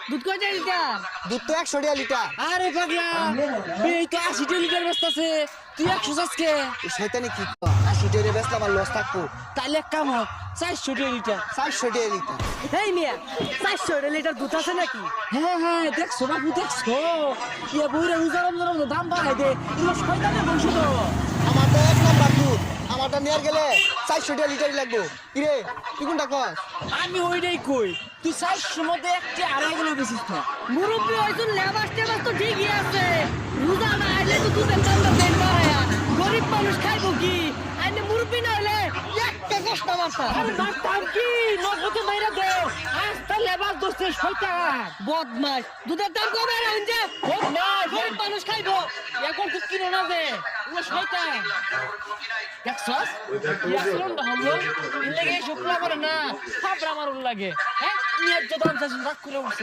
দুধ কয় টাকা লিটার? দুধ তো 100 টাকা লিটার। আরে পাগলা এই তো 80 লিটার বেচতাছে তুই 100 চাচকে এই শয়তানি কি কয়? 80 টাকা বেচলে আমার লস থাকবো। তাইলে এক কাম হোক 400 লিটার 400 টাকা লিটার। এই মিয়া 400 লিটার দুধ আছে নাকি? হ্যাঁ হ্যাঁ দেখছো বাপু দেখছো ইয়া বইরে রোজার দাম বাড়াই দে এগুলো শয়তানের বংশ তো আমার তো 1 নাম্বার দুধ। আমারটা নিয়ে গেলে 400 টাকা লিটারই লাগবো। কি রে তুই কোনটা কস? আমি ওইটাই কই তুই 400 মধ্যে একটা আড়াই কিলো বেশিস না মুরব্বি হয়তো লেবাস টেবাস তো ঠিকই আছে, রোজা না আইলে তো দুধের দামটা বেন বাড়ায়া গরিব মানুষ খাইবো কি? আইনে মুরব্বি না হইলে একটা কষ্ট মারতা। আরে মারতাম কি নগদে মাইরা দে আস্তা লেবাস দোস্তে শয়তান বদমাস, দুধের দাম কমে রাখুন যে হোক না গরিব মানুষ খাইবো। এখন তুই কিনো না দে ও শয়তান দেখছস ইয়াসলন হামলো ইল্লেগে শুকলা করে না ফাবরা মারুন লাগে হ্যাঁ নিয়ে যত দাম চাইছিস রাখ করে উঠছে